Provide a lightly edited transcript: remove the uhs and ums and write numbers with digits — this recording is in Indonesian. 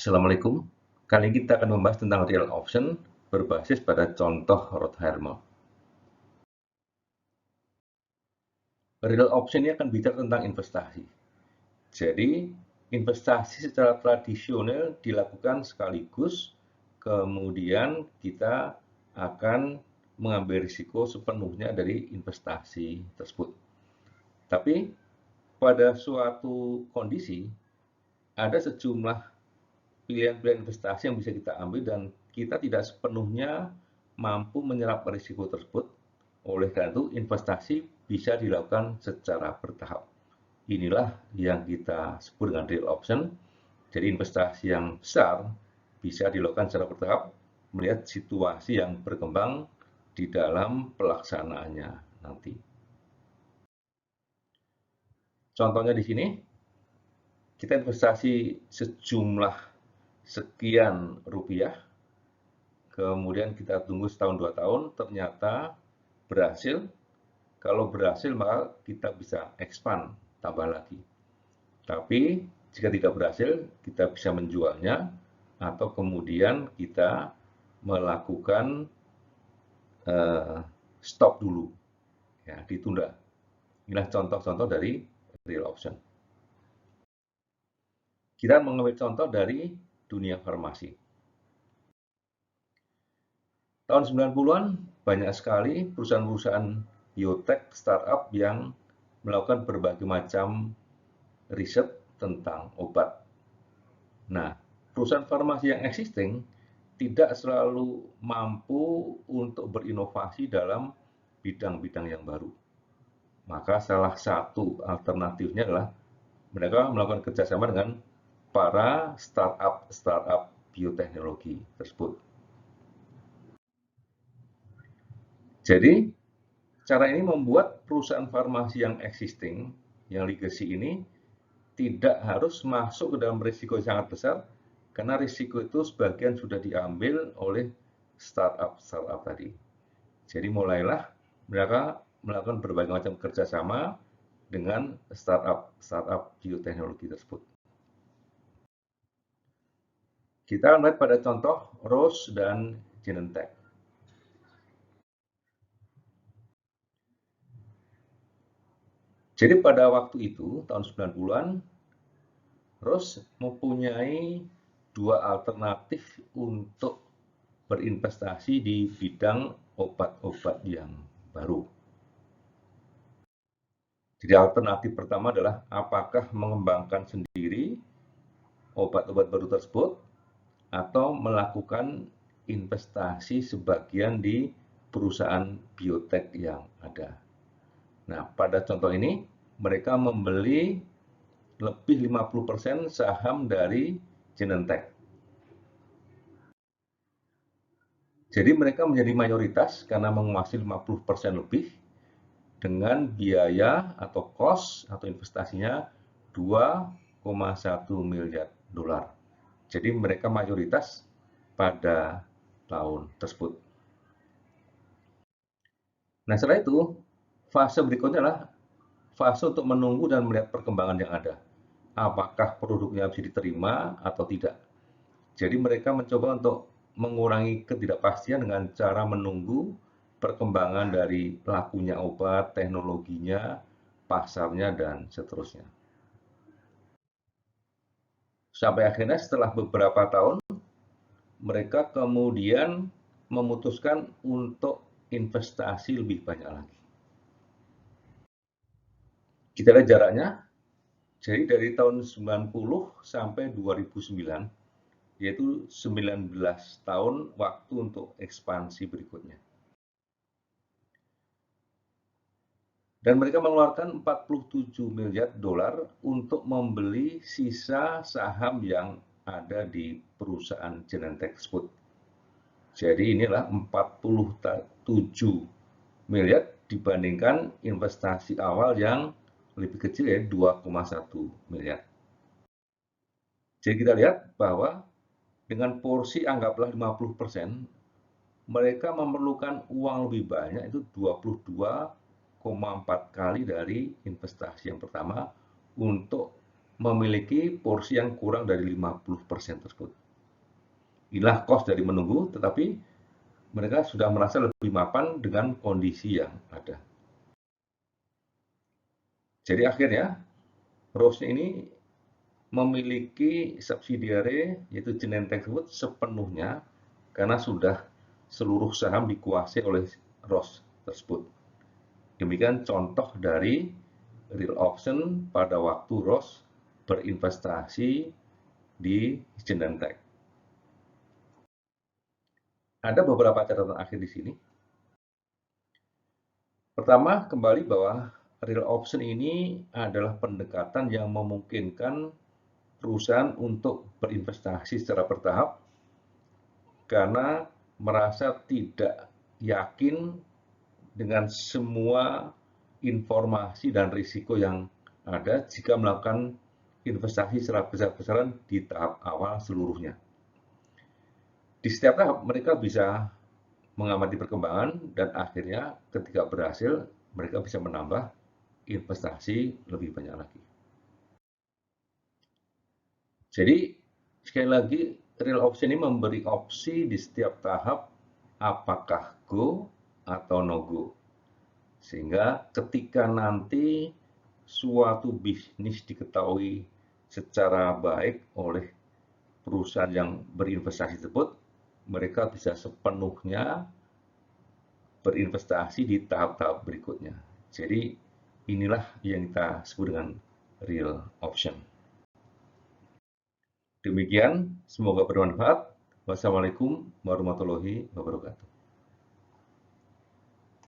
Assalamualaikum. Kali ini kita akan membahas tentang real option berbasis pada contoh Rotherham. Real option ini akan bicara tentang investasi. Jadi, investasi secara tradisional dilakukan sekaligus, kemudian kita akan mengambil risiko sepenuhnya dari investasi tersebut. Tapi, pada suatu kondisi, ada sejumlah pilihan-pilihan investasi yang bisa kita ambil dan kita tidak sepenuhnya mampu menyerap risiko tersebut. Oleh karena itu, investasi bisa dilakukan secara bertahap. Inilah yang kita sebut dengan real option. Jadi investasi yang besar bisa dilakukan secara bertahap melihat situasi yang berkembang di dalam pelaksanaannya nanti. Contohnya di sini, kita investasi sejumlah sekian rupiah, kemudian kita tunggu setahun 2 tahun, ternyata berhasil. Kalau berhasil maka kita bisa expand, tambah lagi. Tapi jika tidak berhasil, kita bisa menjualnya atau kemudian kita melakukan stop dulu, ya, ditunda. Inilah contoh-contoh dari real option. Kita mengambil contoh dari dunia farmasi. Tahun 90-an banyak sekali perusahaan-perusahaan biotech startup yang melakukan berbagai macam riset tentang obat. Nah, perusahaan farmasi yang existing tidak selalu mampu untuk berinovasi dalam bidang-bidang yang baru. Maka salah satu alternatifnya adalah mereka melakukan kerjasama dengan para startup bioteknologi tersebut. Jadi, cara ini membuat perusahaan farmasi yang existing, yang legacy ini, tidak harus masuk ke dalam risiko yang sangat besar, karena risiko itu sebagian sudah diambil oleh startup tadi. Jadi mulailah mereka melakukan berbagai macam kerjasama dengan startup bioteknologi tersebut. Kita melihat pada contoh Roche dan Genentech. Jadi pada waktu itu, tahun 90-an, Roche mempunyai dua alternatif untuk berinvestasi di bidang obat-obat yang baru. Jadi alternatif pertama adalah apakah mengembangkan sendiri obat-obat baru tersebut atau melakukan investasi sebagian di perusahaan biotek yang ada. Nah, pada contoh ini mereka membeli lebih 50% saham dari Genentech. Jadi mereka menjadi mayoritas karena menguasai 50% lebih dengan biaya atau cost atau investasinya 2,1 miliar dolar. Jadi mereka mayoritas pada tahun tersebut. Nah, setelah itu fase berikutnya adalah fase untuk menunggu dan melihat perkembangan yang ada. Apakah produknya bisa diterima atau tidak. Jadi mereka mencoba untuk mengurangi ketidakpastian dengan cara menunggu perkembangan dari lakunya obat, teknologinya, pasarnya, dan seterusnya. Sampai akhirnya setelah beberapa tahun, mereka kemudian memutuskan untuk investasi lebih banyak lagi. Kita lihat jaraknya. Jadi dari tahun 90 sampai 2009, yaitu 19 tahun waktu untuk ekspansi berikutnya. Dan mereka mengeluarkan 47 miliar dolar untuk membeli sisa saham yang ada di perusahaan Genentech tersebut. Jadi inilah 47 miliar dibandingkan investasi awal yang lebih kecil, ya 2,1 miliar. Jadi kita lihat bahwa dengan porsi anggaplah 50%, mereka memerlukan uang lebih banyak, itu 22,4 kali dari investasi yang pertama untuk memiliki porsi yang kurang dari 50% tersebut. Inilah cost dari menunggu, tetapi mereka sudah merasa lebih mapan dengan kondisi yang ada. Jadi akhirnya, Rose ini memiliki subsidiary, yaitu Genentech tersebut sepenuhnya karena sudah seluruh saham dikuasai oleh Rose tersebut. Demikian contoh dari real option pada waktu Rose berinvestasi di Genentech. Ada beberapa catatan akhir di sini. Pertama, kembali bahwa real option ini adalah pendekatan yang memungkinkan perusahaan untuk berinvestasi secara bertahap karena merasa tidak yakin dengan semua informasi dan risiko yang ada jika melakukan investasi secara besar-besaran di tahap awal seluruhnya. Di setiap tahap mereka bisa mengamati perkembangan dan akhirnya ketika berhasil mereka bisa menambah investasi lebih banyak lagi. Jadi sekali lagi real option ini memberi opsi di setiap tahap apakah go atau no go. Sehingga ketika nanti suatu bisnis diketahui secara baik oleh perusahaan yang berinvestasi tersebut, mereka bisa sepenuhnya berinvestasi di tahap-tahap berikutnya. Jadi inilah yang kita sebut dengan real option. Demikian, semoga bermanfaat. Wassalamualaikum warahmatullahi wabarakatuh.